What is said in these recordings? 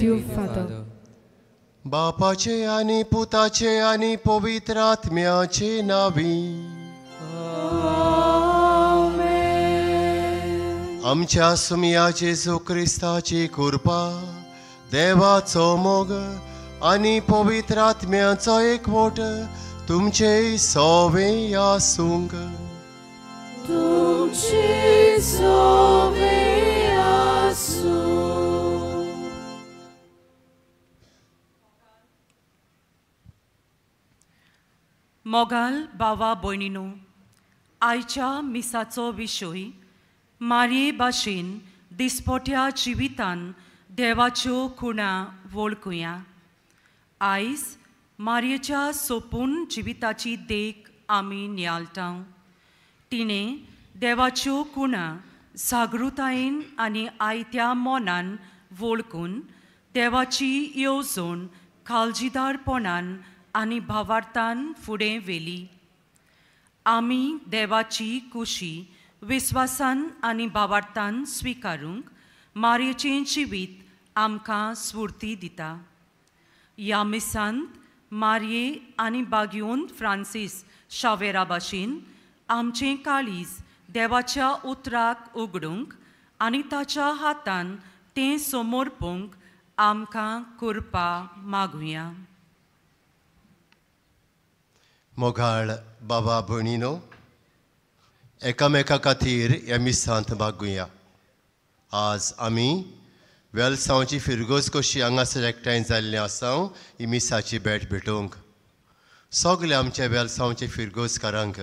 you, Father. बापाचे आणि पुताचे आणि पवित्र आत्म्याचे नावी आमच्या सुमिया जेजू क्रिस्ताची कृपा देवाचो मोग आणि पवित्र आत्म्याचो एकवट तुमचे सवे आसूंक तुमचे सवे आसूं. मोगाल बावा भयणीनो, आयच्या मिसाचो विशय मारये भाशेन दिसपट्या जिवितान देवाच्यो खुणा वळखुया. आयज मारयेच्या सोपून जिविताची देख आमी नियाळटाव. तिणें देवाच्यो खुणा जागृतायेन आनी आयत्या मोनान वळखून देवाची येवजण काळजीदारपणान आनी भावार्थान फुडें व्हेली. आमी देवाची कुशी विस्वासान आनी भावार्थान स्विकारूंक मारयेचें जिवीत आमकां स्फूर्ती दिता. ह्या मिसांत मारये आनी बागयोन फ्रांसीस शावेरा भाशेन आमचें काळीज देवाच्या उतराक उगडूंक आनी ताच्या हातान तें समोरपूंक आमकां कृपा मागुया. मोगाळ बाबा भयणीनो, एकामेका खातीर ह्या मिसांत मागुया. आज आमी वेलसांवची फिरगोज कशी हांगासर एकठांय जाल्लीं आसां ही मिसाची भेट भेटोवंक. सगळे आमच्या वेलसांवचे फिरगोजकारांक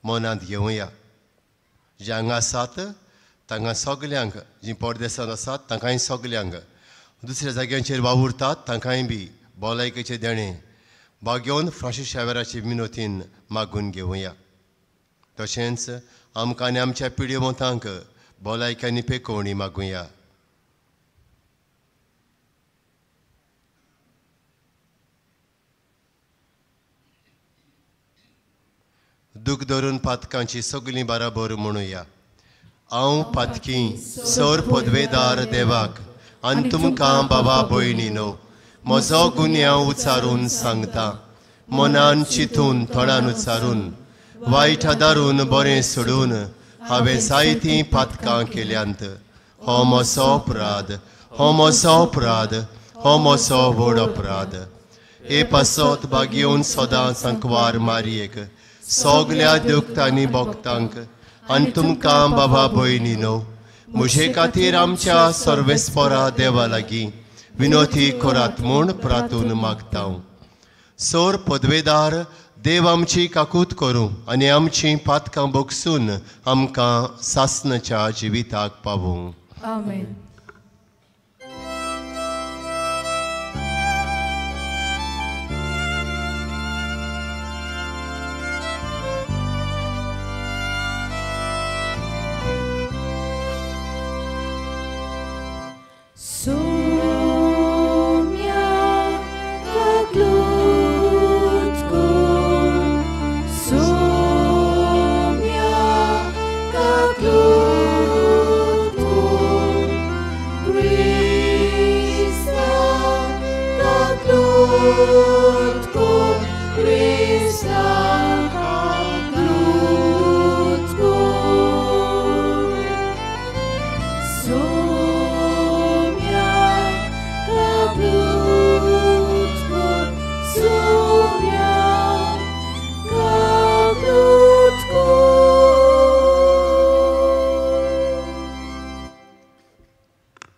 मनांत घेवया. जे हांगा आसात तांकां सगल्यांक, जीं परदेसांत आसात तांकांय सगल्यांक, दुसऱ्या जाग्यांचेर वावुरतात तांकांय बी भलायकेचें देणें बागेवन फ्रांसीस शावेराचे मिनोतीन मागून घेवया. तशेंच आमकां आनी आमच्या पिढीवंतांक भलायकी आनी पेकोवणी मागुया. दूख धरून पातकांची सगळीं बराबर म्हणुया. हांव पातकी सर पदवेदार देवाक आनी तुमकां बाबा भयणीनो म्हजो गुन्यांव उचारून सांगता. मनान चिंतून थोडान उचारून वायट आदारून बरें सोडून हांवें जायतीं पातकां केल्यांत. हो म्हजो अपराध, हो म्हजो अपराध, हो म्हजो व्हड अपराध. हे पासत बागेवन सदां सांकवार मारयेक सगल्या दुख्त आनी भोगतांक आनी तुमकां बाबा भयणीनो म्हजे खातीर आमच्या सर्वेस्परा देवा लागीं विनोती करात म्हूण प्रार्थून मागता. सर पदवेदार देव आमची काकूत करूं आनी आमचीं पातकां भोगसून आमकां सासणाच्या जिविताक पावूं. आमेन.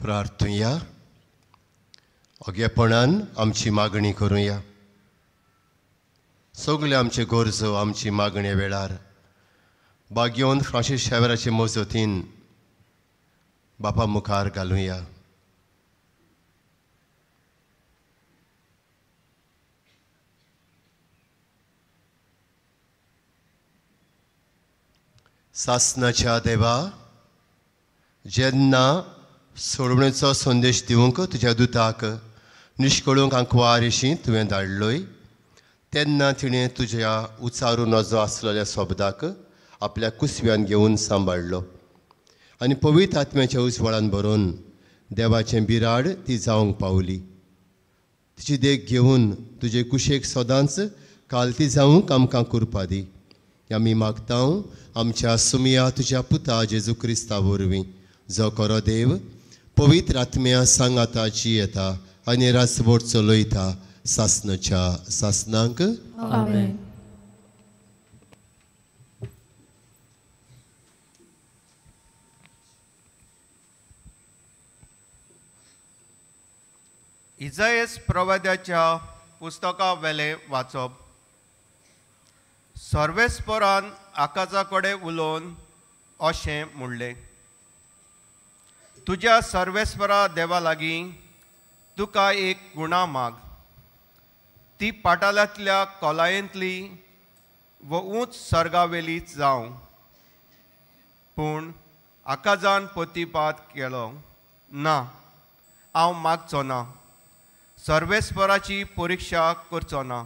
प्रार्थुया. ओगेपणान आमची मागणी करुया. सगळे आमचे गरजो आमची मागणे वेळार बागेवन फ्रांसीस शावेराचे मजतीन बापा मुखार घालुया. सासणाच्या देवा, जेन्ना सोडवणेचो संदेश दिवंक तुज्या दुताक निश्कळूंक आंकवारीशी तुवें धाडलोय, तेन्ना तिणें तुज्या उचारून नजो आसलेल्या शब्दाक आपल्या कुसव्यान घेवन सांबाळलो आनी पवित्र आत्म्याच्या उजवाडान भरून देवाचें बिराड ती जावंक पावली. तिची देख घेवन तुजे कुशेक सदांच कालती जावंक आमकां करपा दी. आमी मागता आमच्या सुमिया तुज्या पुता जेजू क्रिस्ता वरवीं, जो खरो देव पवित्र आत्म्या सांगाताची येता आनी रासवट चलयता सासनाच्या सासनांक. आमेन. इजायस प्रवाद्याच्या पुस्तका वेले वाचप. सर्वेस्परान आकाशा कडेन उलोवन अशें म्हणलें, तुज्या सर्वेस्परा देवा लागीं तुका एक गुणां माग. ती पाटालांतल्या कोलायेंतली व उंच सर्गावेली जावं. पूण आकाजान प्रतिपाद केलो, ना, हांव मागचो ना, सर्वेस्पराची परिक्षा करचो ना.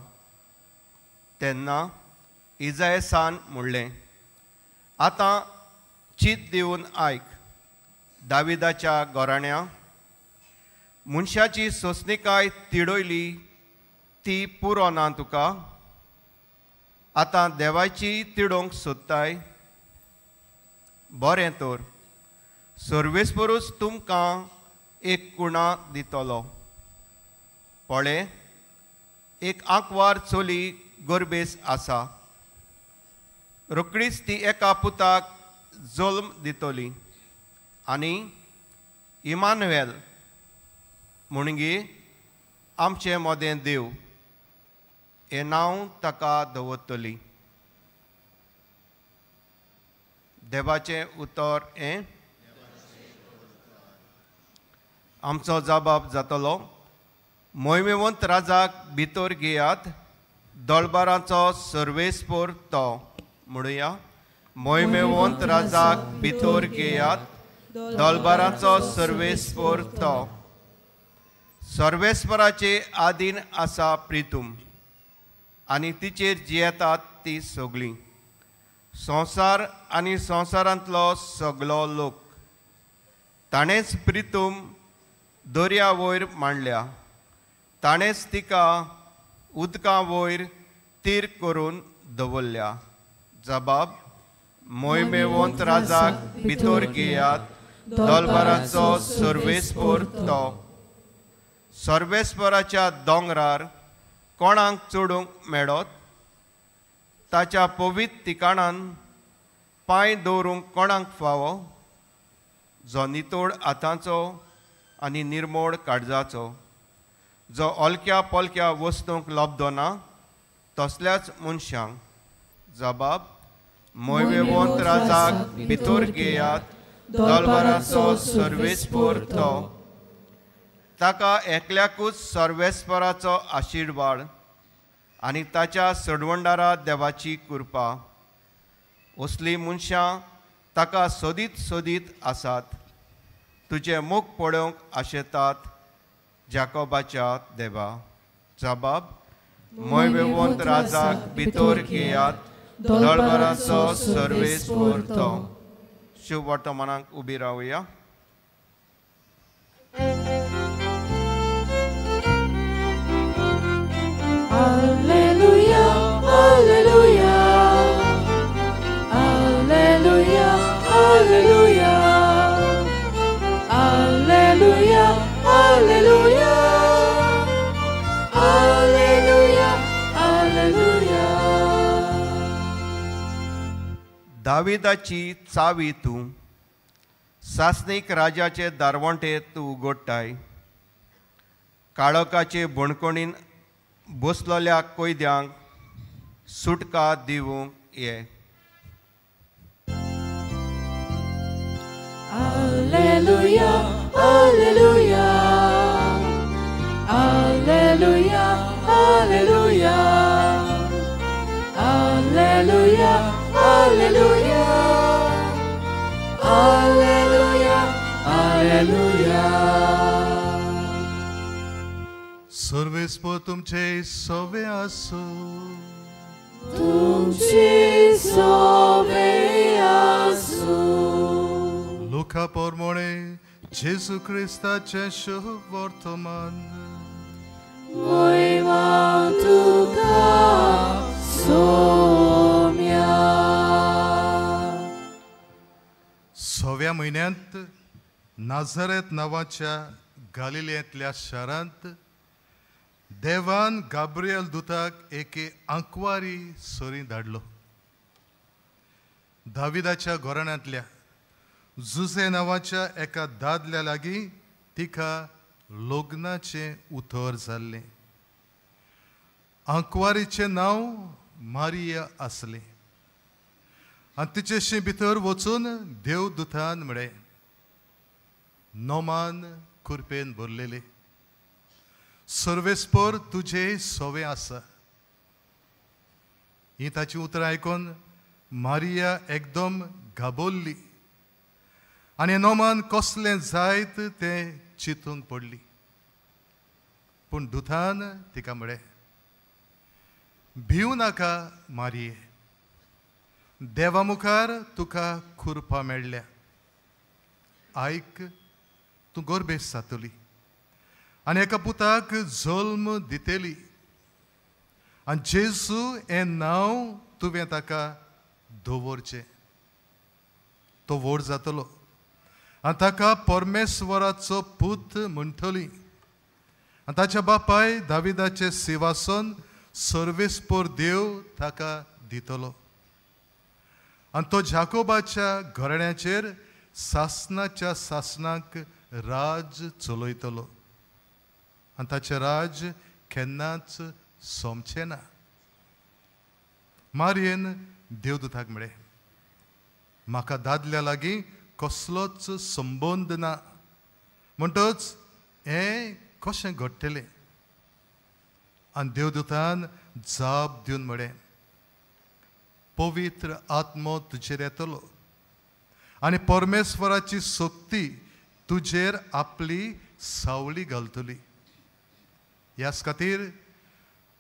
तेन्ना इजायसान म्हणलें, आतां चीत दिवन आयक. दाविदाच्या घराण्या मनशाची सोंसणीकाय तिडयली ती पुरो ना तुका. आतां देवाची तिडोवंक सोदताय. बरें तर, सर्वेस्परूच तुमकां एक कुणा दितलो. पळय, एक आंकवार चोली गरबेस आसा. रोकडीच ती एका पुताक जल्म दितली आनी इमानुएल म्हणगी आमचें मोदें देव हें नांव ताका दवरतली. देवाचें उतर हें. आमचो जबाब जातलो, मोहिमेवंत राजाक भितर घेयात, दळबारांचो सर्वेस्पर तो. म्हणुया, मोहिमेवंत राजाक भितर घेयात, दळबारांचो सर्वेस्पर तो. सर्वेस्पराचे आदीन आसा प्रितूम आनी तिचेर जियेतात ती सगळीं. संवसार आनी संवसारांतलो सगळो लोक. ताणेंच प्रितूम दर्या वयर मांडल्या. ताणेंच तिका उदकां वयर तीर करून दवरल्या. जबाब, मोहिमेवंत राजाक भितर घेयात, दळबारांचो सर्वेस्पर तो. सर्वेस्पराच्या दोंगरार कोणाक चडूंक मेळत? ताच्या पवित्र ठिकाणान पांय दवरूंक कोणाक फावो? जो नितोड हातांचो आनी निर्मोळ काळजाचो, जो ओलक्या पोलक्या वस्तूंक लोबदो ना, तसल्याच मनशांक. जबाब, मोहिमेवंत राजाक भितर घेयात, दळबारांचो सर्वेस्पर तो. ताका एकल्याकूच सर्वेस्पराचो आशिर्वाद आनी ताच्या सडवंडारा देवाची कृपा. असलीं मनशां ताका सोदीत सोदीत आसात. तुजें मुख पळोवंक आशेतात, जाकोबाच्या देवा. जबाब, मोहिमेवंत राजाक भितर घेयात, दळबारांचो सर्वेस्पर तो. शुभ वर्तमानाक उबी रावया. Alleluia, alleluia, alleluia, alleluia, alleluia, alleluia, alleluia, alleluia. दाविदाची चावी तूं, सासनीक राजाचे दारवंटे तूं उगडटाय. काळोखाचे बणकोणीन बसलोल्या कोयद्यांक सुटका दिवंक ये. Alleluia, alleluia, alleluia, alleluia, alleluia, alleluia, alleluia, alleluia. सर्वेस्पर तुमचे सवे आसो. तुमचे सवे आसो. लुका पोरमोणे जेजू क्रिस्ताचे शुभ वर्तमान. मोहिमा तुका सोम्या. 6व्या म्हयन्यांत नाझारेत नांवाच्या गालिलेंतल्या शारांत देवान गाब्रियल दुताक एके आंकवारी सोरी धाडलो. दाविदाच्या घराण्यांतल्या जुसे नांवाच्या एका दादल्या लागीं तिका लग्नाचें उतर जाल्लें. आंकवारीचें नांव मारिया आसलें आनी तिचेशी भितर वचून देवदुतान म्हळें, नोमान कुरपेन भरलेले, सर्वेस्पर तुजे सोवे आसा. ही ताची उतरां आयकून मारिया एकदम घाबरली आनी नोमान कसलें जायत तें चिंतूंक पडली. पूण दुतान तिका म्हळें, भिवू नाका मारिये, देवा मुखार तुका खुरपा मेळ्ळ्या. आयक, तूं गोरबेस जातली आनी एका पुताक जल्म दितेली आनी जेजू हें नांव तुवें ताका दवरचें. तो व्हड जातलो आनी ताका परमेश्वराचो पूत म्हणटली आनी ताच्या बापाय दाविदाचें सिंहासन सर्वेस्पर देव ताका दितलो आनी तो जाकोबाच्या घराण्याचेर सासनाच्या सासनाक राज चलयतलो आनी ताचें राज केन्नाच सोंपचें ना. मारयेन देवदूताक म्हळें, म्हाका दादल्या लागीं कसलोच संबंद ना, म्हणटच हें कशें घडटलें. आनी देवदूतान जाप दिवन म्हळें, पवित्र आत्मो तुजेर येतलो आनी परमेश्वराची शक्ती तुजेर आपली सावळी घालतली. ह्याच खातीर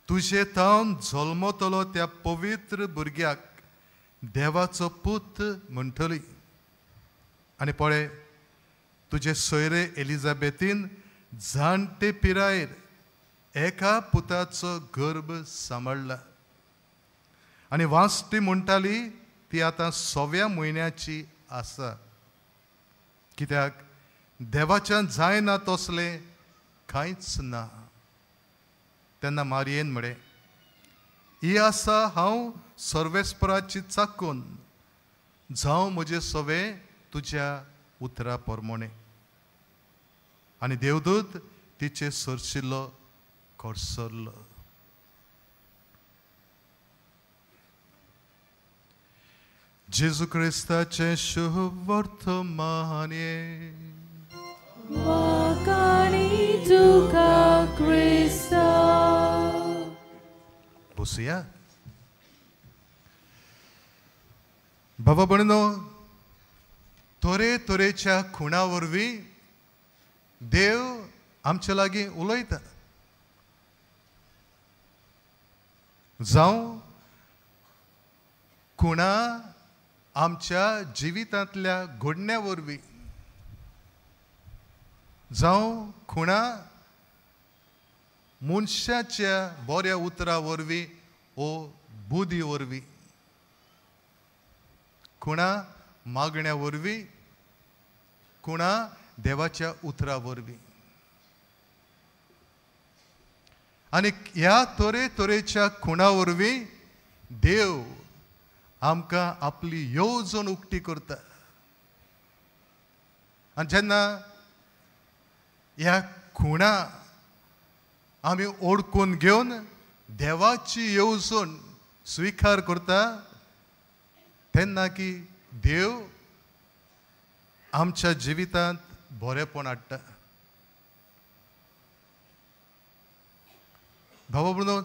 तुजे तावन जल्मतलो त्या पवित्र भुरग्याक देवाचो पूत म्हणटली. आनी पळय, तुजे सोयरे एलिझाबेथीन जाणटे पिरायेर एका पुताचो गर्भ सांबाळ्ळा आनी वांसटी म्हणटाली ती आतां 6व्या म्हयन्याची आसा, कित्याक देवाच्यान जायना तसलें कांयच ना. तेन्ना मारयेन म्हळें, ही आसा हांव सर्वेस्पराची चाकून, जावं म्हजे सवे तुज्या उतरा प्रमाणे. आनी देवदूत तिचे सरशिल्लो कोसरलो. जेजू क्रिस्ताचे शुभ वर्तमान Wakani tuka Krista. बसूया. बाबा भणनो, तोरे तोरेच्या खुणा वरवीं देव आमचे लागीं उलयता. जावं खुणा आमच्या जिवितांतल्या घडण्या वरवीं, जावं खुणा मनशाच्या बऱ्या उतरा वरवीं ओ बुदी वरवीं, खुणा मागण्या वरवीं, खुणा देवाच्या उतरा वरवीं. आनी ह्या तोरे तोरेच्या खुणा वरवीं देव आमकां आपली येवजण उक्ती करता. आनी जेन्ना ह्या खुणा आमी ओळखून घेवन देवाची येवजण स्विकार करता, तेन्ना की देव आमच्या जिवितांत बरेपण हाडटा. भावा भणो,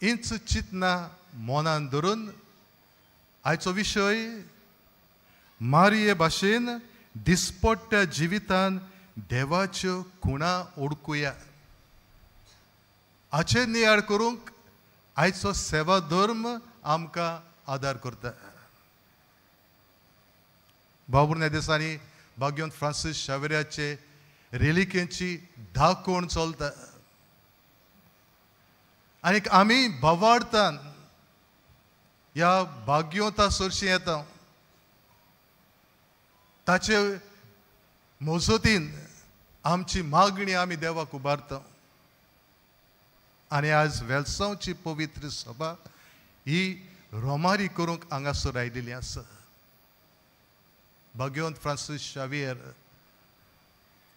इंच चिंतना मनान धरून आयचो विशय मारिये भाशेन दिसपट्ट्या जिवितांत देवाच्यो खुणा ओळखुया हाचेर नियाळ करूंक आयचो सेवा धर्म आमकां आदार करता. बाबूर ह्या दिसांनी भाग्यवंत फ्रांसीस शावेऱ्याचे रेलिकेची 10 कोण चलता. आनी आमी भवाडतान ह्या भाग्योता सरशी येता ताचे मोजतीन आमची मागणी आमी देवाक उबारता आनी आज वेलसांवची पवित्र सभा ही रोमारी करूंक हांगासर आयिल्ली आसा भगवंत फ्रांसीस शावियर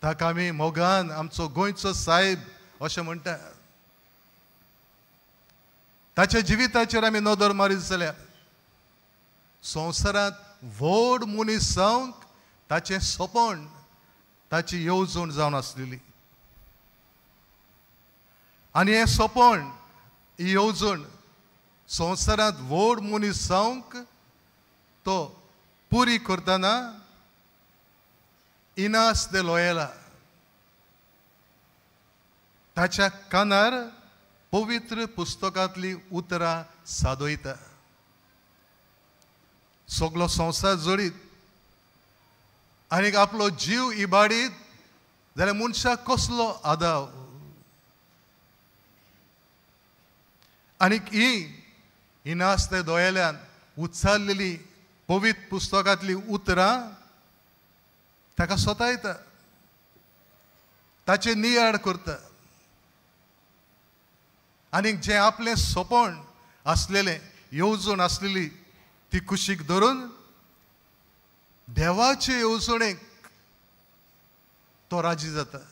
ताका आमी मोगान आमचो गोंयचो साहेब अशें म्हणटा ताच्या जिविताचेर आमी नदर मारीत जाल्यार संवसारांत व्हड मनीस जावंक ताचें सोपण ताची येवजण जावन आसलेली आनी हें सोपण ही येवजण संवसारांत व्हड मनीस जावंक तो पुरी करतना इनास दे लोयला ताच्या कानार पवित्र पुस्तकांतली उतरां सादयता सगलो संवसार जोडीत आनीक आपलो जीव इबाडीत जाल्यार मनशाक कसलो आदाव आनीक ही इनास ते दोयेल्यान उच्चारलेली पवित्र पुस्तकांतली उतरां ताका स्वता ताचे नियाड करता आनीक जें आपलें सोपण आसलेलें येवजण आसलेली ती कुशीक धरून देवाचे येवजणेक तो राजी जाता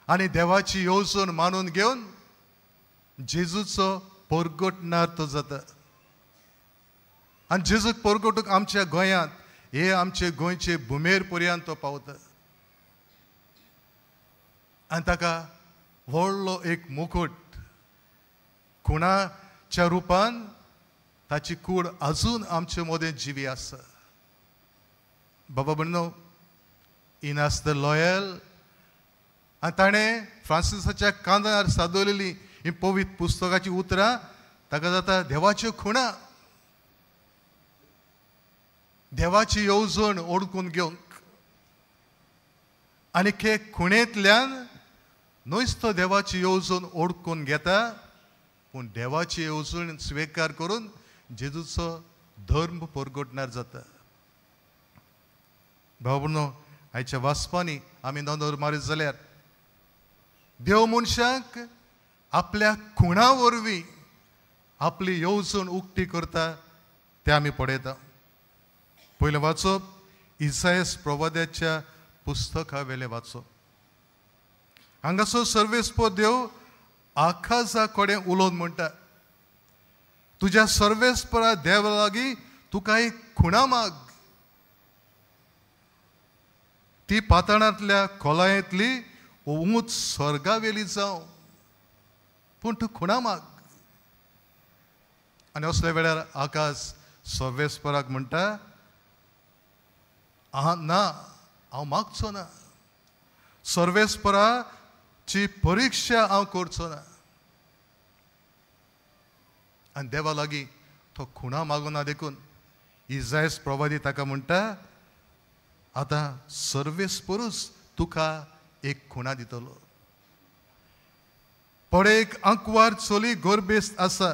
आनी देवाची येवजण मानून घेवन जेजूचो परगटणार तो जाता आनी जेजूक परगटूंक आमच्या गोंयांत हे आमचे गोंयचे भुमेर पर्यंत तो पावता आनी ताका व्हडलो एक मुकुट खुणाच्या रुपान ताची कूड अजून आमचे मदें जिवी आसा बाबा म्हणनो इनास द लॉयल आनी ताणें फ्रांसिसाच्या कानार सादवलेली ही पवित्र पुस्तकाची उतरां ताका जाता देवाच्यो खुणा देवाची येवजण ओळखून घेवंक आनी हे खुणेंतल्यान न्हयच तो देवाची येवजण ओळखून घेता पूण देवाची येवजण स्विकार करून जेजूचो धर्म परगटणार जाता भाव भयणो आयच्या वाचपांनी आमी नदर मारीत जाल्यार देव मनशाक आपल्या खुणा वरवीं आपली येवजण उक्ती करता तें आमी पळयता पयलें वाचप इसायास प्रवाद्याच्या पुस्तका वेलें वाचप हांगासर सर्वेस्पर देव आकाशा कडेन उलोवन म्हणटा तुज्या सर्वेस्परा देवा लागीं तुका एक खुणा माग ती पातळांतल्या खोलायेंतली उंच स्वर्गावेली जावं पूण तूं खुणा माग आनी असल्या वेळार आकाश सर्वेस्पराक म्हणटा ना हांव मागचो ना सर्वेस्पराची परिक्षा हांव करचो ना आनी देवा लागीं तो खुणा मागूना देखून इसायास प्रवादी ताका म्हणटा आतां सर्वेस्परूच तुका एक खुणा दितलो पळय आंकवार चली गोरबेस्त आसा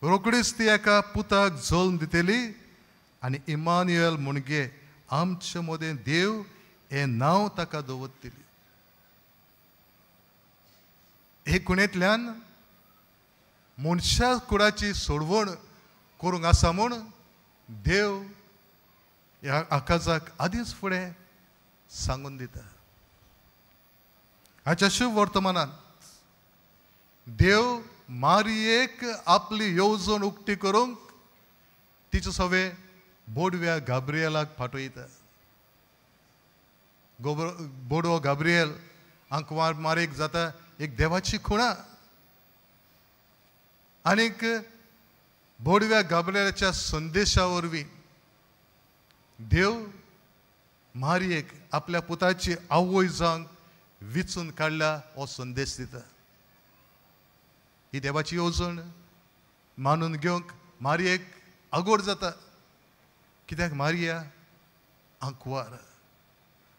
रोकडीच ती एका पुताक जल्म दितली आनी इमान्युएल म्हणगे आमचे मदें देव हें नांव ताका दवरतली हे खुणेंतल्यान मनशा कुळाची सोडवण करूंक आसा म्हूण देव ह्या आकाशाक आदींच फुडें सांगून दिता हाच्या शुभ वर्तमानांत देव मारयेक आपली येवजण उक्ती करूंक तिचे सवे बोडव्या गाब्रियेलाक फाटयता बोडवो गाब्रियल आंकवार मारेक जाता एक देवाची खुणा आनीक बोडव्या गाब्रियलाच्या संदेशा वरवीं देव मारयेक आपल्या पुताची आवय जावंक विचून काडला हो संदेश दिता ही देवाची येवजण मानून घेवंक मारयेक आगोड जाता कित्याक मारिया आंकवार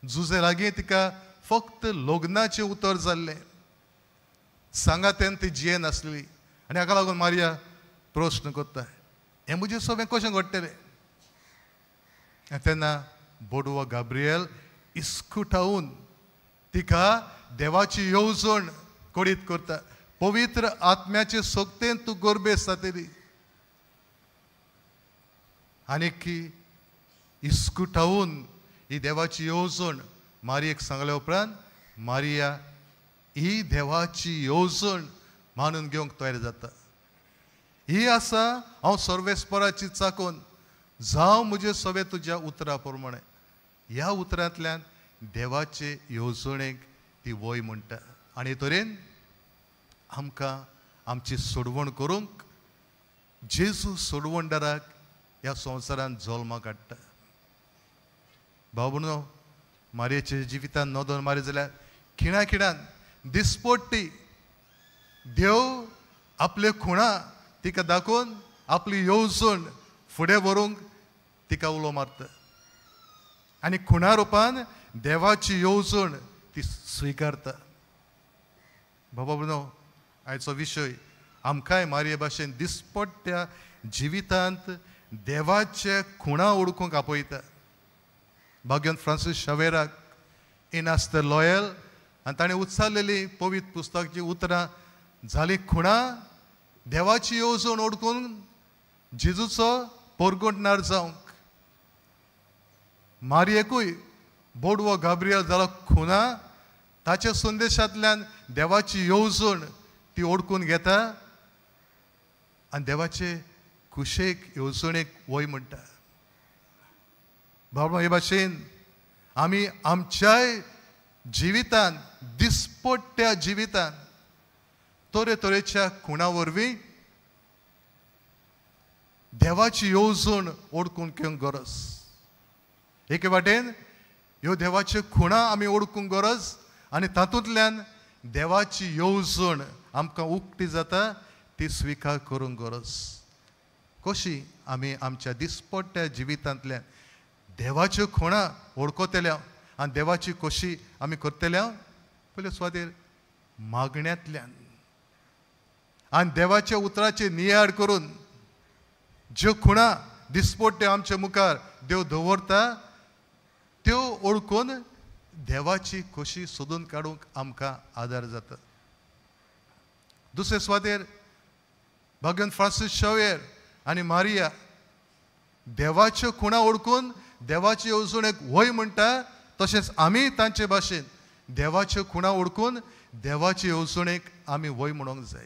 जुजे लागीं तिका फक्त लग्नाचें उतर जाल्लें सांगातेन ती जिये नासली आनी हाका लागून मारिया प्रश्न करता हें म्हजें सगळें कशें घडटलें तेन्ना बोडवो गाब्रियल इस्कुटावून तिका देवाची येवजण कोडीत करता पवित्र आत्म्याचे सोक्तेन तूं गोरबेस जातली आनी की इस्कुटावून ही देवाची येवजण मारयेक सांगल्या उपरांत मारिया ही देवाची येवजण मानून घेवंक तयार जाता ही आसा हांव सर्वेस्पराची चाकोन जावं म्हजे सवे तुज्या उतरा प्रमाणे ह्या उतरांतल्यान देवाचे येवजणेक ती वय म्हणटा आनी तरेन आमकां आमची सोडवण करूंक जेजू सोडवणदाराक ह्या संवसारांत जल्माक हाडटा भाव भयणो मारयेच्या जिवितांत नोंदोन मारी जाल्यार खिणा खिणान दिसपट्टी देव आपले खुणा तिका दाखोवन आपली येवजण फुडें व्हरूंक तिका उलो मारता आनी खुणा रुपान देवाची येवजण ती स्विकारता बाबा भयणो आयचो विशय आमकांय मारये भाशेन दिसपट्ट्या जिवितांत देवाचे खुणा ओळखूंक आपयता भाग्यन फ्रांसीस शावेराक इन आस द लॉयल आनी ताणें उच्चारलेली पवित्र पुस्तकाची उतरां जाली खुणा देवाची येवजण ओळखून जेजूचो पोरगोंडणार जावंक मारयेकूय बोडवो गाब्रियल जालो खुना ताच्या संदेशांतल्यान देवाची येवजण ती ओळखून घेता आनी देवाचे कुशेक येवजणेक वय म्हणटा बाबा हे भाशेन आमी आमच्याय जिवितांत दिसपट्ट्या जिवितांत तरे तरेच्या खुणा वरवीं देवाची येवजण ओळखून घेवंक गरज एके वाटेन ह्यो देवाच्यो खुणा आमी ओळखूंक गरज आनी तातूंतल्यान देवाची येवजण आमकां उक्ती जाता ती स्विकार करूंक गरज कशी आमी आमच्या दिसपट्ट्या जिवितांतल्यान देवाच्यो खुणा ओळखतल्या आनी देवाची कशी आमी करतल्या पयले सुवातेर मागण्यांतल्यान आनी देवाच्या उतराचे नियाळ करून ज्यो खुणा दिसपट्ट्यो आमच्या मुखार देव दवरता त्यो ओळखून देवाची खोशी सोदून काडूंक आमकां आदार जाता दुसरे सुवातेर भगवान फ्रांसीस शावेर आनी मारिया देवाच्यो खुणा ओळखून देवाची येवजणेक वय म्हणटा तशेंच आमी तांचे भाशेन देवाच्यो खुणा ओळखून देवाची येवजणेक आमी वय म्हणूंक जाय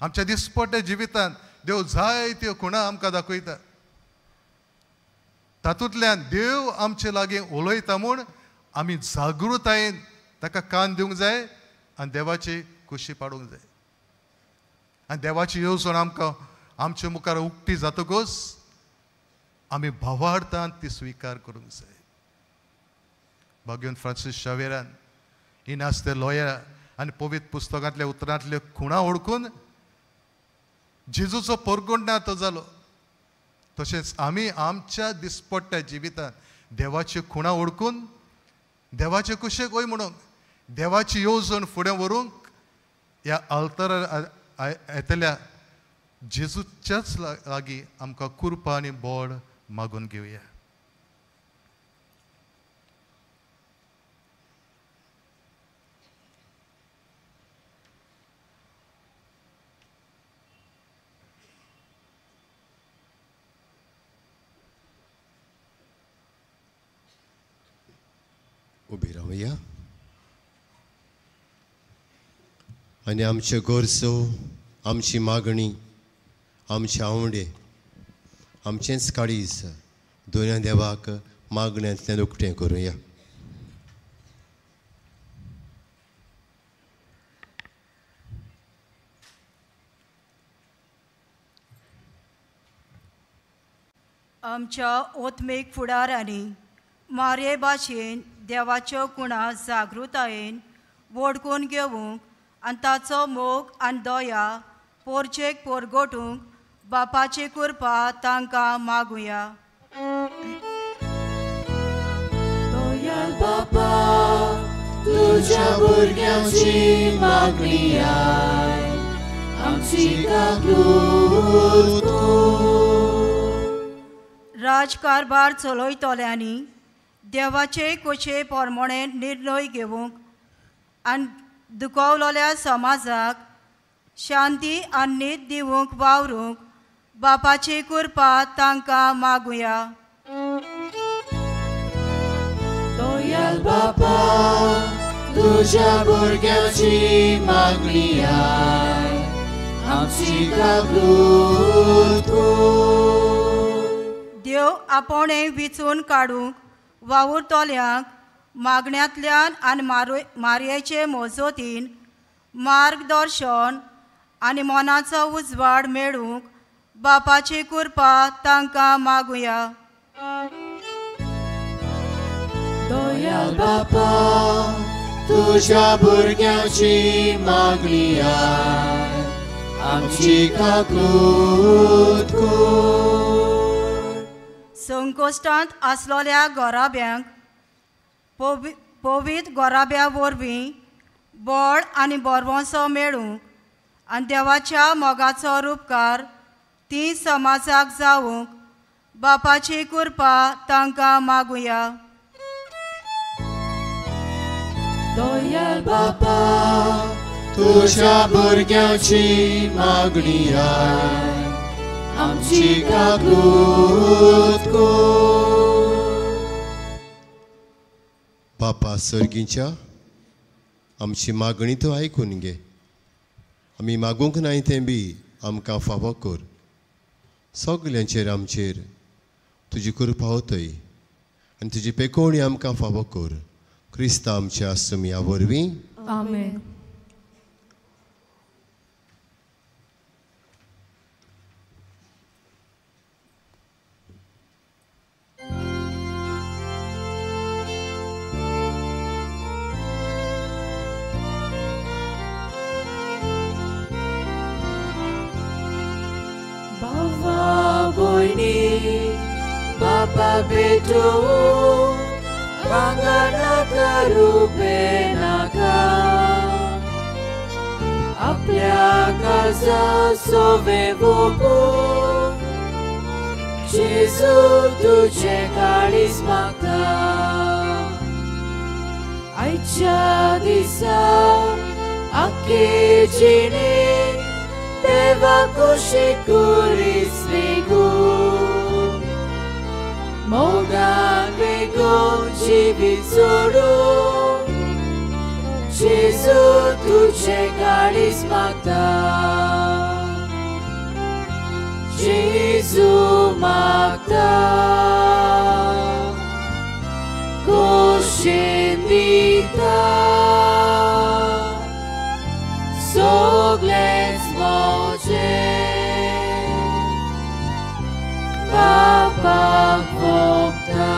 आमच्या दिसपट्ट्या जिवितांत देव जायत्यो खुणा आमकां दाखयता तातूंतल्यान देव आमचे लागीं उलयता म्हूण आमी जागृतायेन ताका कान दिवंक जाय आनी देवाची खुशी पाडूंक जाय आनी देवाची येवजण आमकां आमच्या मुखार उक्ती जातकच आमी भावार्थान ती स्विकार करूंक जाय भगवान फ्रांसीस शावेरान इन आस द लॉयर आनी पवित्र पुस्तकांतल्या उतरांतल्यो खुणा ओळखून जेजूचो पोरगोंडणार तो जालो तशेंच आमी आमच्या दिसपट्ट्या जिवितांत देवाच्यो खुणा ओळखून देवाचे कुशेक वय म्हणूंक देवाची येवजण फुडें व्हरूंक ह्या अल्तरार येतल्या जेजूच्याच लागीं आमकां कृपा आनी बोड मागून घेवया उबी रावया आनी आमच्यो गरजो आमची मागणी आमचे आवडे आमचेंच काळीज दोनूय देवाक मागण्यांतल्यान उक्तें करुया आमच्या ओत्मेक फुडारांनी मारये भाशेन देवाच्यो खुणा जागृतायेन वळखून घेवंक आनी ताचो मोग आनी दया पोरचेक पोरगोटूंक बापाची कृपा तांकां मागुया Doyal Baba, तुझ्या भुरग्यांची मागणी आय आमची काकूट कर. राजकारभार चलयतल्यांनी देवाचे कोचे पोरमोणे निर्णय घेवंक आनी दुखवलेल्या समाजाक शांती आनी न्हीद दिवंक वावरूंक बापाची कृपा तांकां मागुया. दयाल बापा तुझ्या भुरग्यांची मागणी आय आमची काकूट कर. देव आपणे विचून काडूंक वावुरतल्यांक मागण्यांतल्यान आनी मारयेचे मोजोतीन मार्गदर्शन आनी मनाचो उजवाड मेळूंक बापाची कृपा तांकां मागुया. दयाल बापा तुझ्या भुरग्यांची मागणी आय आमची काकूट कर. संकोश्टांत आसलोल्या गोराब्यांक पवित्र गोराब्या वरवीं बळ आनी बरवंसो मेळूंक आनी देवाच्या मोगाचो उपकार ती समाजाक जावंक बापाची कृपा तांकां मागुया. दयाल बापा तुझ्या भुरग्यांची मागणी आय आमची काकूट कर. बापा सर्गीच्या आमची मागणी तूं आयकून घे. आमी मागूंक नाय तें बी आमकां फावो कर. सगल्यांचेर आमचेर तुजी कृपा होतय आनी तुजी पेकोवणी आमकां फावो कर. क्रिस्ता आमच्या सुमया वरवीं आमेन. Bapa betu Panganaka rupenaka आपल्या काळजा सोवेवोको जेजू तुझे काळीज मागता. आयच्या दिसा आखे जिणे देवा कुशी कुरीस वेगो मोगान वेगो जिवी सोडू जेजू तुझे काळीज मागता. जेजू मागता कोशेन दिता सगळेंच मोजें बापाक भोगता.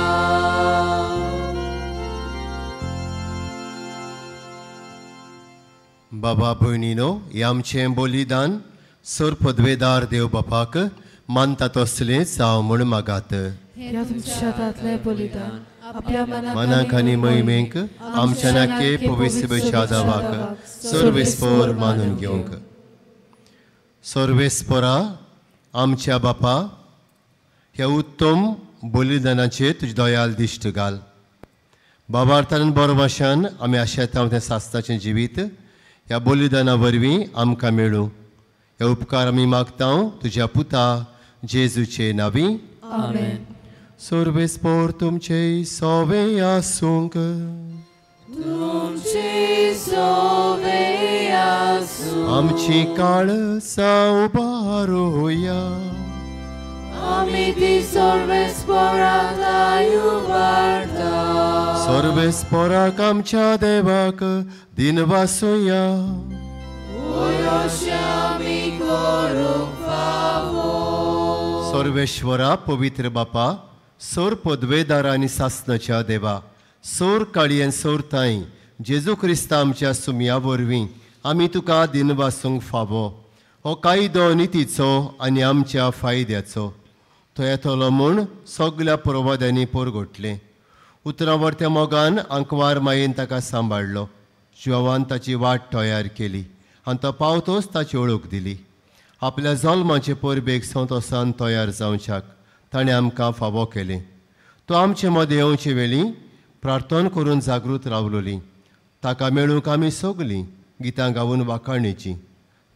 बाबा भयणीनो, हें आमचें बलिदान सोर पदवेदार देव बापाक मानता तसलेंच हांव म्हूण मागात. ह्या तुमच्या हातांतलें बलिदान आपल्या मनाक आनी मोहिमेक आमच्या नाके पवित्र दावाक सर्वेस्पोर मानून घेवंक. सर्वेस्पोरा आमच्या बापा, ह्या उत्तम बलिदानाचेर तुजे दयाल दिश्ट घाल. बाबार्थान बरो भाशान आमी आशेता तें सास्ताचें जिवीत ह्या बलिदाना वरवीं आमकां मेळूं. हे उपकार आमी मागता तुज्या पुता जेजूचे नांवी. आमेन. सर्वेस्पोर तुमचे सोवे आसूंक. तुमचे सोवे आसूं. आमची काळसां उबारोया. आमी ती सर्वेस्पोराक उबारता. सर्वेस्पोराक आमच्या देवाक दिन वासुया. आमी करूंक फावो. सर्वेश्वरा पवित्र बापा, सोर पदवेदार आनी सासणाच्या देवा, सोर काळयेन सोर ताई जेजू क्रिस्ता आमच्या सुमया वरवीं आमी तुका दिन वासूंक फावो. हो कायदो नितीचो आनी आमच्या फायद्याचो तो येतलो म्हूण सगल्या प्रवाद्यांनी परगोटले. उतरावरत्या मोगान आंकवार मायेन ताका सांबाळलो. जिवान ताची वाट तयार केली आनी तो पावतोच ताची ओळख दिली. आपल्या जल्माचे परबेक संतोसान तयार जावच्याक ताणें आमकां फावो केलें. तो आमचे मदें येवचे वेळी प्रार्थना करून जागृत रावलोलीं. ताका मेळूंक आमी सगलीं गितां गावून वाखाणेचीं.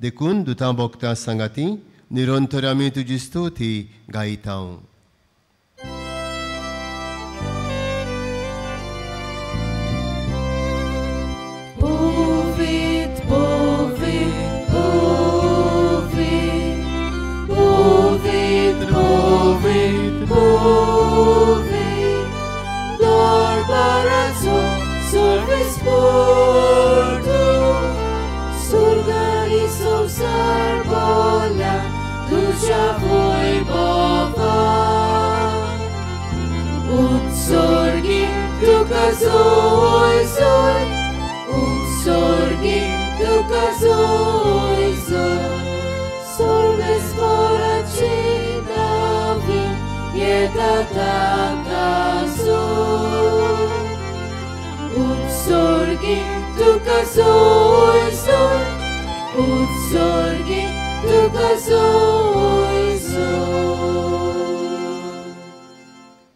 देखून दुतां भोगत्या सांगाती निरंतर आमी तुजी स्तुती गायता.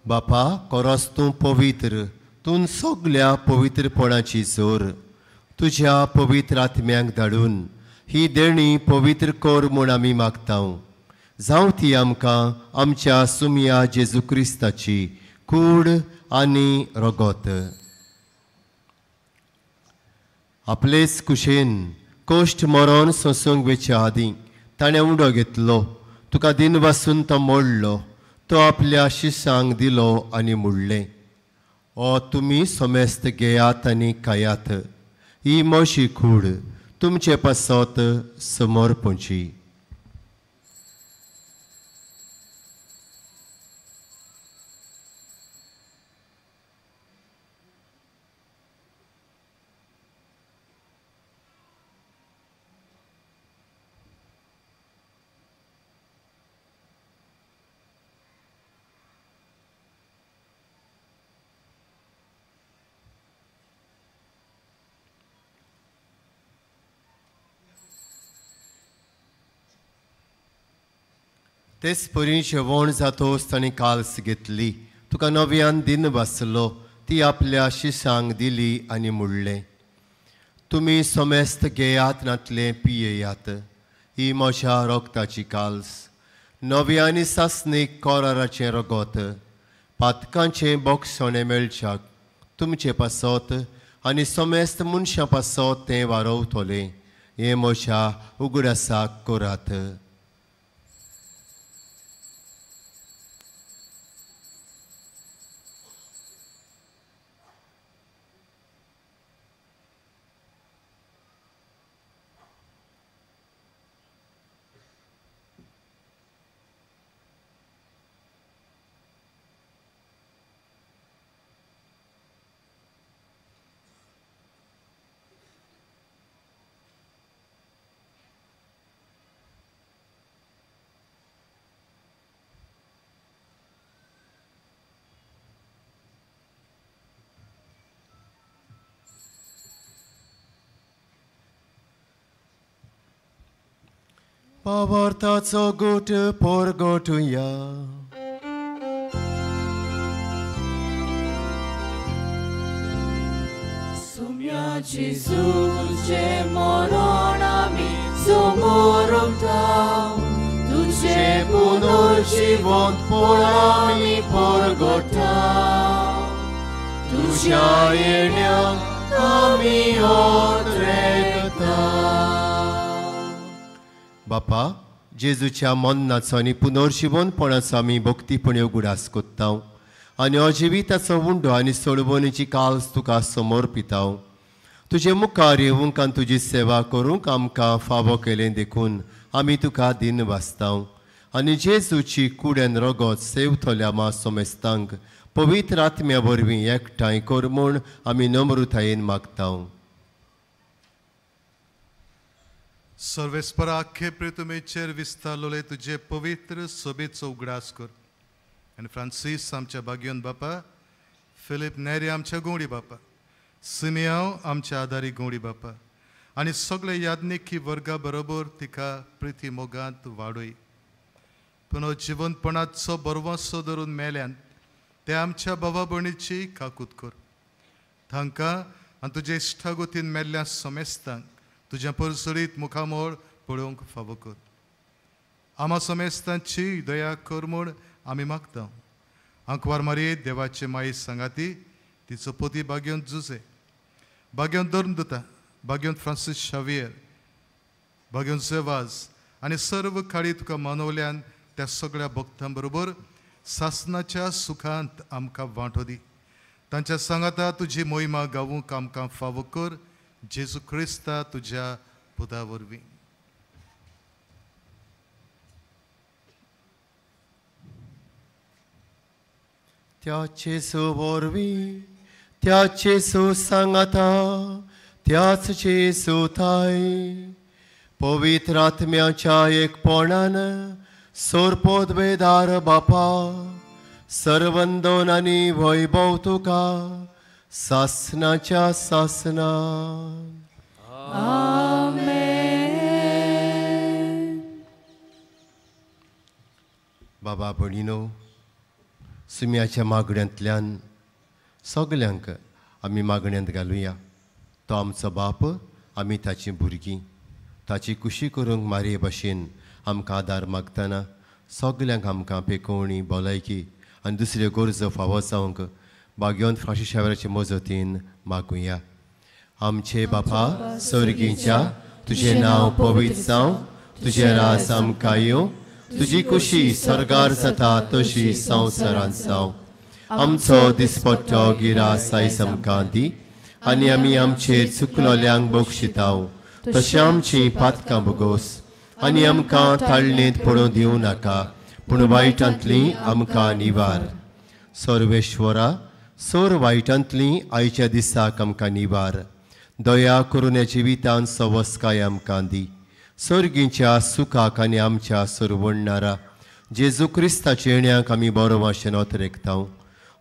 बापा, कोरोस तूं पवित्र, तूं सगल्या पवित्रपणाची जोर. तुज्या पवित्र आत्म्यांक धाडून ही देणी पवित्र कोर म्हूण आमी मागतां. जावं ती आमकां आमच्या सुमया जेजू क्रिस्ताची कूड आनी रगत. आपलेच कुशेन कोश्ट मरण सोंसूंक वेच्या आदीं ताणें उंडो घेतलो. तुका दिन वासून तो मोडलो. तो आपल्या शिश्यांक दिलो आनी मुडलें. ओ तुमी सोमेस्त घेयात आनी खायात. ही मोशी कूड तुमचे पासत समर्पणची. तेच परी जेवण जातोच ताणें काल्स घेतली. तुका नव्यान दिन वाचलो. ती आपल्या शिश्यांक दिली आनी मुडलें. तुमी सोमेस्त घेयात नातलें पियेयात. ही म्हज्या रोगताची काल्स. नव्यानी सासणीक कोराराचें रगत. पातकांचें बोगसोणें मेळच्याक तुमचे पासत आनी सोमेस्त मनशां पासत तें वारवतलें. हें म्हज्या उगडासाक करात. Pavartaco gut porgotuja. Sumia Jezusie moronami somoromtał. Tudzie punorżywot polami porgotał. Tudzia jenia kami odrektał. बापा, जेजूच्या मन्नाचो आनी पुनर्जीवनपणाचो आमी भक्तीपणे उगडास कोत्ता आनी अजिविताचो उंडो आनी सोडवणीची काल्स तुका समर्पिता. तुजे मुखार येवंक आनी तुजी सेवा करूंक आमकां फावो केलें देखून आमी तुका दिन वाचता आनी जेजूची कुड्यान रगत सेवतल्या मा सोमेस्तांक पवित्र आत्म्या वरवीं एकठांय कर म्हूण आमी नम्रतायेन मागता. सर्वेस्परा आख्खे प्रितुमेचेर विस्तारलोले तुजे पवित्र सोबेचो उगडास कर. आनी फ्रांसीस आमच्या भाग्योन बापा फिलीप नेरी आमच्या गोंडी बापा, सिमियांव आमच्या आदारी गोंडी बापा, आनी सगळे याज्ञिकी वर्गा बरोबर तिका प्रिती मोगांत वाडोय. पुनो जिवंतपणाचो बरवंसो धरून मेल्यान ते आमच्या भावा भयणीची काकूत कर. तांकां आनी तुजे इश्टागोतीन मेल्ल्या समेस्तांक तुज्या परसडीत मुखामोळ पळोवंक फावो कर. आमा समेस्तांची दया कर म्हूण आमी मागता. आंकवार मारये देवाचे माई सांगाती, तिचो पोती भाग्यवंत जुजे, भाग्यवंत धर्मदूता, भाग्यवंत फ्रांसीस शावियर, भाग्यवंत सेवाज आनी सर्व काळी तुका मानवल्यान त्या सगळ्या भक्तां बरोबर सासनाच्या सुखांत आमकां वांटो दी. तांच्या सांगाता तुजी मोहिमा गावूंक आमकां फावो कर. जेजू क्रिस्ता तुज्या पुता वरवीं. त्याचे वरवीं त्याचे सांगाता त्याच जेसू थाय पवित्र आत्म्याच्या एकपणान सोरपोदवेदार बापा सर्वंदोन आनी वैभव तुका सासनाच्या सासनान. बाबा भणीनो, सुम्याच्या मागण्यांतल्यान सगल्यांक आमी मागण्यांत घालुया. तो आमचो बाप, आमी ताची भुरगीं. ताची कुशी करूंक मारये भाशेन आमकां आदार मागतना सगल्यांक आमकां पेकोवणी, भलायकी आनी दुसऱ्यो गरजो फावो जावंक भाग्यवंत फ्रांसीस शावेराचे मजतीन मागुया. आमचे बापा स्वर्गीच्या, तुजें नांव पवित्र जावं, तुजें रास आमकां येवं, तुजी कुशी स्वर्गार जाता तशी संवसारांत जावं. आमचो दिसपट्टो गिरास आयज आमकां दी, आनी आमी आमचेर चुकलोल्यांक बक्षिताव, तशें आमचीं पातकां भोगोस, आनी आमकां ताळणेंत पडूं दिवं नाका, पूण वायटांतलीं आमकां निवार. सर्वेश्वरा, सोर वायटांतलीं आयच्या दिसाक आमकां निवार. दया करून ह्या जिवितांत सवस्काय आमकां दी. सर्गीच्या सुखाक आनी आमच्या सरवडणारा जेजू क्रिस्ताच्या येण्याक आमी बरो भाशेन ओतरेकताव.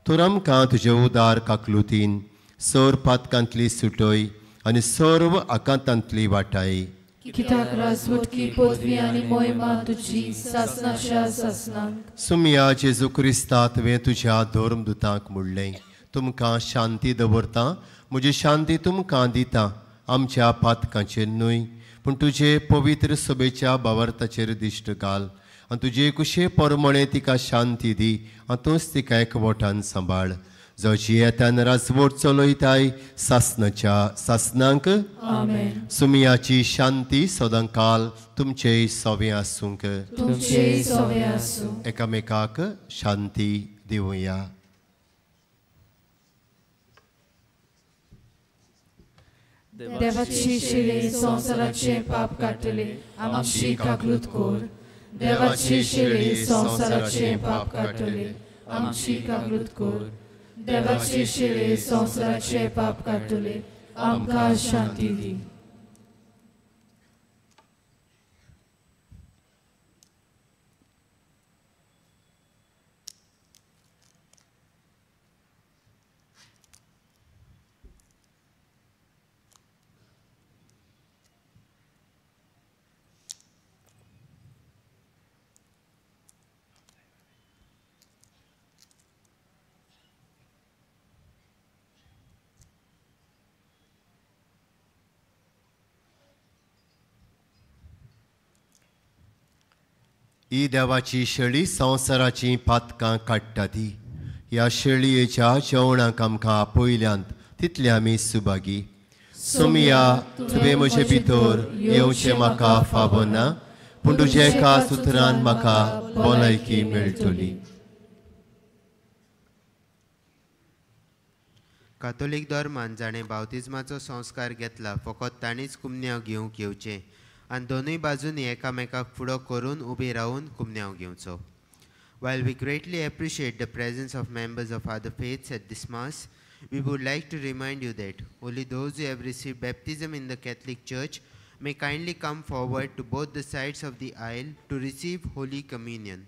तर आमकां तुजे उदार काकलुतीन सर पातकांतली सुटय आनी सर्व आकांतांतली वाटाय. कित्याक राजवटकी पदवी आनी मोहिमा तुजी सासनाच्या सासनांक. सुमया जेजू क्रिस्ता तुवें तुज्या धर्मदुतांक म्हणलें, तुमकां शांती दवरता, म्हजी शांती तुमकां दिता. आमच्या पातकांचेर न्हय पूण तुजे पवित्र सभेच्या भावार्थाचेर दिश्ट घाल, आनी तुजे कुशे परमणे तिका शांती दी, आनी तूंच तिका एकवटान सांबाळ. जशी येतान राजवट चलयताय सासनाच्या सासनांक. आमेन. सुमयाची शांती सदांकाल तुमचे सवे आसूंक. तुमचे सवे आसूं. एकामेकाक शांती दिवया. देवाची शिळे संसाराचे पाप काडटले, आमची काकलूत कोर. देवाची शिळे संसाराचे पाप काडटले, आमची काकलूत कोर. देवाची शिळे संसाराचे पाप काडटले, आमकां शांती दी. ही देवाची शेळी संवसाराची पातकां काडटा ती. ह्या शेळयेच्या जेवणाक आमकां आपयल्यांत तितले आमी सुभागी. सुमया, तुवें म्हजे भितर येवचें म्हाका फावो ना, पूण तुज्या एका सुत्रान म्हाका भलायकी मेळटली. कातोलीक धर्मान जाणें बावतिजमाचो संस्कार घेतला, फकत ताणीच कुमन्यांव घेवंक येवचें आनी दोनूय बाजूंनी एकामेकाक फुडो करून उबे रावन कुमन्यांव घेवचो. While we greatly appreciate the presence of members of other faiths at this Mass, we would like to remind you that only those who have received baptism in the Catholic Church may kindly come forward to both the sides of the aisle to receive Holy Communion.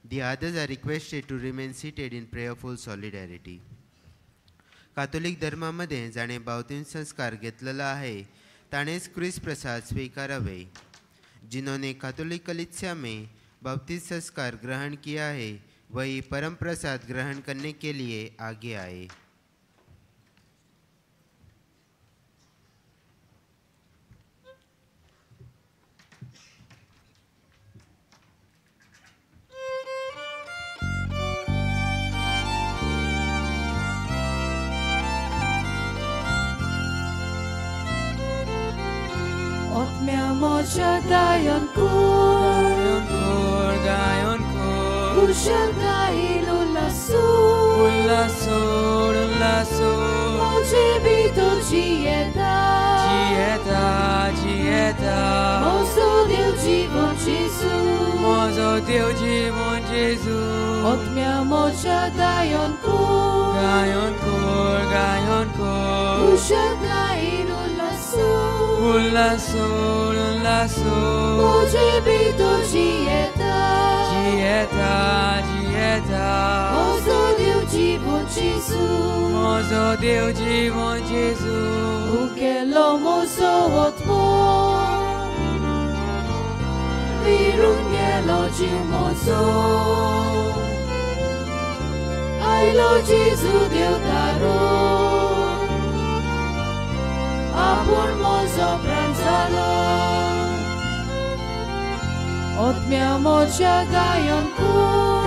The others are requested to remain seated in prayerful solidarity. कातोलिक धर्मामध्ये जाणे बावतीन संस्कार घेतलेला आहे ताणेच Chris प्रसाद स्वीकारावे। जिन्होंने कातोलिक कलीसिया में बपतिस्मा संस्कार ग्रहण किया है वही परम प्रसाद ग्रहण करने के लिए आगे आए। Otmiamocia Gayon Kur Gayon Kur Kushangai Lulasu Ulasu Mojibito Gieta Mozo Deus Divon Jesus Otmiamocia Gayon Kur Kushangai Lulasu Mojibito Gieta Mozo Deus Divon Jesus Ukelo mozo otmo Virungelo mozo Ailo Jesus Deus daro Apun mozo pranzalo Otmiamocia Gayon Kur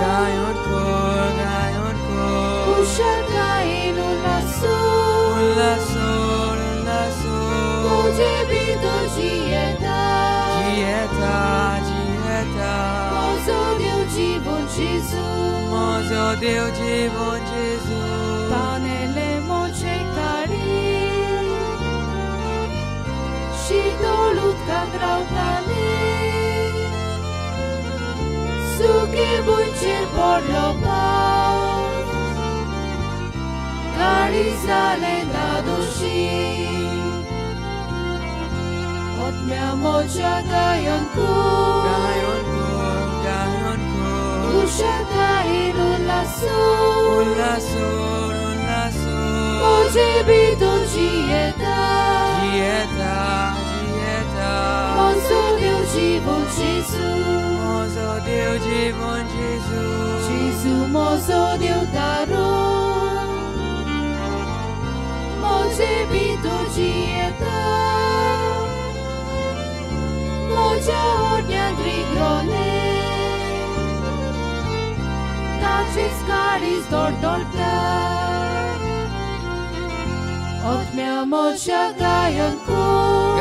Kushangai Lulasu Mojibito Gieta Mozo Deus Divon Jesus Tanele moce cari Shito lutka grautale Suke buncir por lo paz Cari salen da dushi Otmiamocia Gayon Kur Kushangai Lulasu Mojibito Gieta Mozo Deus Divon Jesus Mozo Deus daro Mojibito Gieta Moja Orniandri Grone Tacis Caris Dordorta Otmiamocia Gayon Kur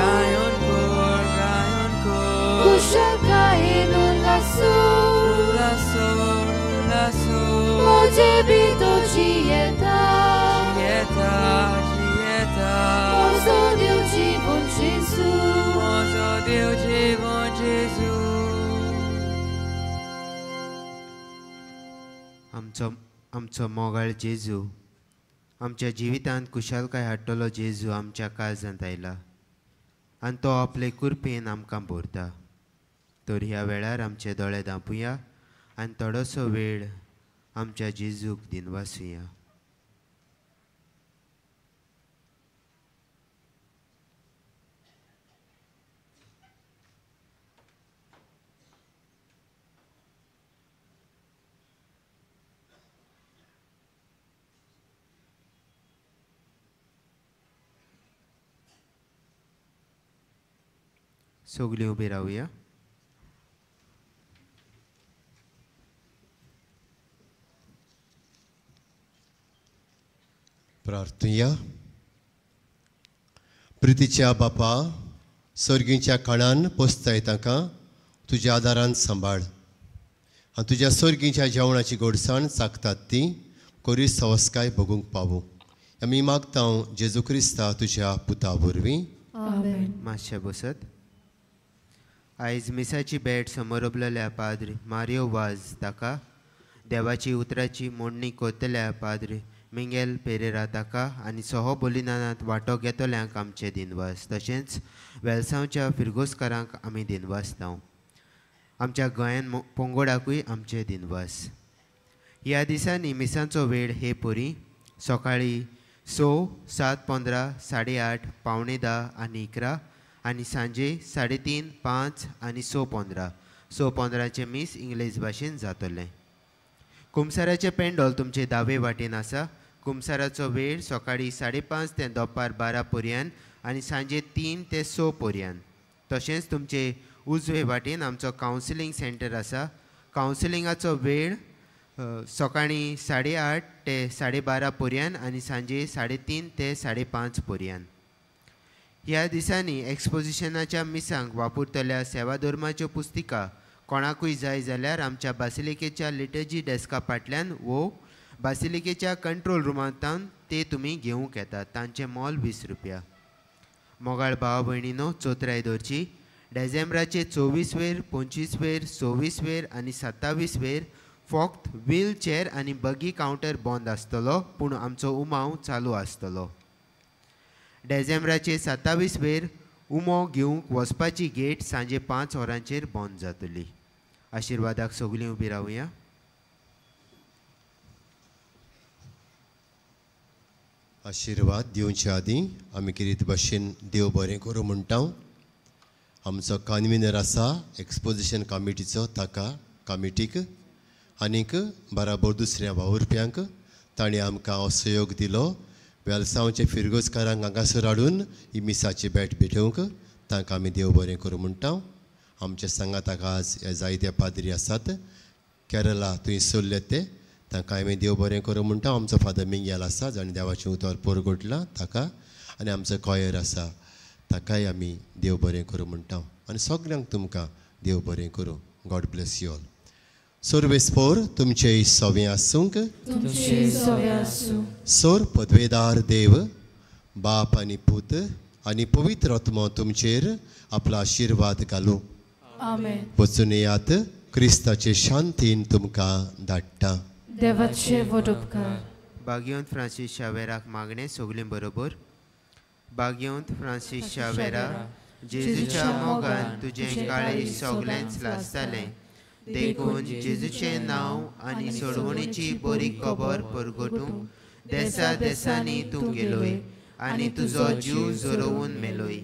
Kushangai Lulasu Mojibito Gieta Mozo Deus Divon Jesus आमचो मोगाळ जेजू आमच्या जिवितांत कुशलकाय हाडटलो जेजू आमच्या काळजांत आयला आनी तो आपले कुरपेन आमकां भरता तर ह्या वेळार आमचे दोळे धांपुया आनी थोडोसो वेळ आमच्या जेजूक दिनवासुया। सगळीं उबी रावया। प्रार्थुया। प्रितीच्या बापा सर्गीच्या काळान पोसताय ताका तुज्या आदारान सांबाळ आनी तुज्या सर्गीच्या जेवणाची गोडसाण चाखतात ती कोरी सवस्काय भोगूंक पावूं आमी मागता जेजू क्रिस्ता तुज्या पुता वरवीं आमेन। मातशें बसत। आयज मिसाची भेट समोर उबलेल्या पाद्री मारियो वाज ताका देवाची उतराची मोडणी कोतल्या पाद्री मिंगेल पेरेरा ताका आनी सोहो बोलिनानांत वांटो घेतल्यांक आमचे दिनवास तशेंच वेलसांवच्या फिरगोसकारांक आमी दिनवास दितां आमच्या गोंयान पोंगोडाकूय आमचे दिनवास। ह्या दिसांनी मिसांचो वेळ हे पोरी सकाळीं 6, 7:15, 8:30, 9:45 आणि 11 आणि सांजे 3:30, 5 आणि 6:15. 6:15 मीस इंग्लीश भाशेन जातले. कुमसाराचे पेंडॉल तुमचे दावे वाटेन आसा. कुमसाराचो वेळ सकाळी 5:30 ते दपार 12 पर्यंत आणि सांजे 3 ते 6 पर्यंत. तशेंच तुमचे उजवे वाटेन आमचो कावन्सिलींग सेंटर आसा. कावन्सिलिंगाचो वेळ सकाळी 8:30 ते 12:30 पर्यंत आणि सांजे 3:30 ते 5:30 पर्यंत. ह्या दिसांनी एक्सपोजिशनाच्या मिसांक वापरतल्या सेवा धर्माच्यो पुस्तिका कोणाकूय जाय जाल्यार आमच्या बासिलिकेच्या लिटर्जी डेस्का फाटल्यान वो बासिलिकेच्या कंट्रोल रुमांतल्यान ते तुमी घेवंक येतात. तांचें मोल 20 रुपया. मोगाळ भावा भयणीनो, चोत्राय धरची. डिसेंबराचे 24 वेर, 25 वेर, 26 वेर आणि 27 वेर फक्त व्हीलचेअर आणि बगी कावंटर बंद आसतलो, पूण आमचो उमाव चालू आसतलो. डिसेंबराचे 27 वेर उमो घेवंक वचपाची गेट सांजे 5 वरांचेर बंद जातली. आशिर्वादाक सगळीं उबी रावया. आशिर्वाद दिवच्या आदीं आमी कितें भाशेन देव बरें करूं म्हणटा. आमचो कन्विनर आसा एक्सपोजिशन कमिटीचो, ताका कमिटीक आनीक बराबर दुसऱ्या वावुरप्यांक ताणें आमकां सहयोग दिलो. वेलसांवचे फिरगोजकारांक हांगासर हाडून ही मिसाची भेट भेटोवंक तांकां आमी देव बरें करूं म्हणटा. आमच्या सांगाताक आज जायते पाद्री आसात केरला थंय सोल्ले ते, तांकां आमी देव बरें करूं म्हणटा. आमचो फादर मिंगेल आसा जाणें देवाचें उतर पोरगोटलां ताका, आनी आमचो कॉयर आसा ताकाय आमी देव बरें करूं म्हणटा. आनी सगळ्यांक तुमकां देव बरें करूं. God bless you all. सोर्वेस्पोर तुमचे सोवें आसूंक. सोर पदवेदार देव बाप आनी पूत आनी पवित्र आत्मा तुमचेर आपलो आशिर्वाद घालूं. आमेन. वचून येयात. क्रिस्ताचे शांतीन तुमकां धाडटा. देवाचे वडोपकार. भाग्यवंत फ्रांसीस शावेराक मागणें सगळीं बरोबर. भाग्यवंत फ्रांसीस शावेरा, जेजूच्या मोगान तुजें काळेज सगळेंच लासतालें, देखून जेजूचें नांव आनी सोडवणेची बरी खबर परगटूंक देसा देसांनी तूं गेलोय आनी तुजो जीव जोरोवन मेलोय.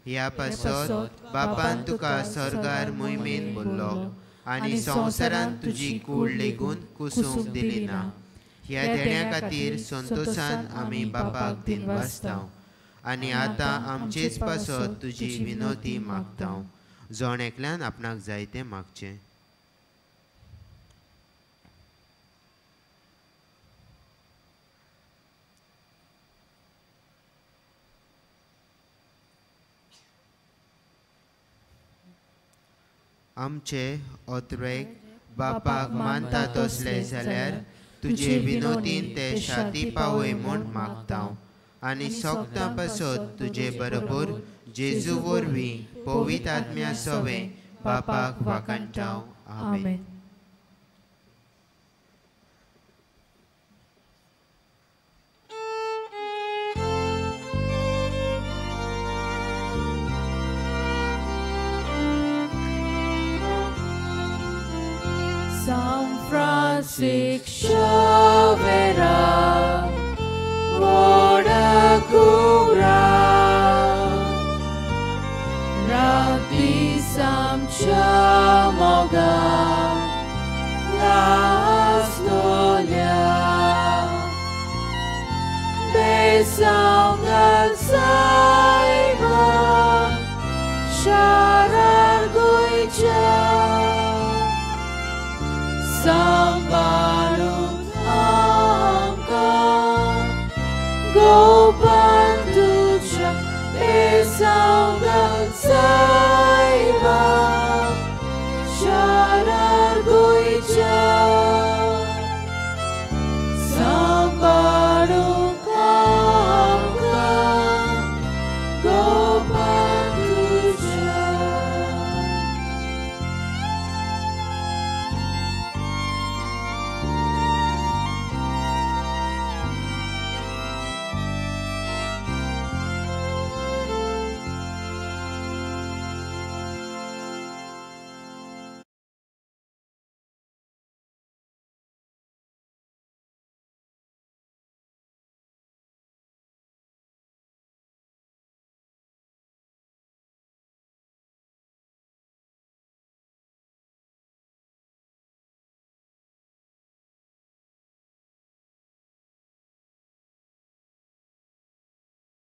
ह्या पासत बापान तुका स्वर्गार मोहिमेन बोल्लो आनी संवसारांत तुजी कूड लेगून कुसूंक दिली ना. ह्या देण्या खातीर संतोशान आमी बापाक दिनवासतांव आनी आतां आमचेच पासत तुजी विनोदी मागतांव. जोण एकल्यान आपणाक जाय तें मागचें. आमचे ओतरेक बापाक मानता तसले जाल्यार तुजे विनोदीन ते शाती पावय म्हूण मागतांव आनी सोगतां पासत तुजे बरोबर जेजू वरवीं पवित्र आत्म्या सवें बापाक वाकणटाव. आमेन. San Francisco Xaviera, Voda Cura, Rabbi Samcha Moga, La Stolia, Besang al Saiba, Sharar Goicha. Sambalut angka go bantucha esaudat sa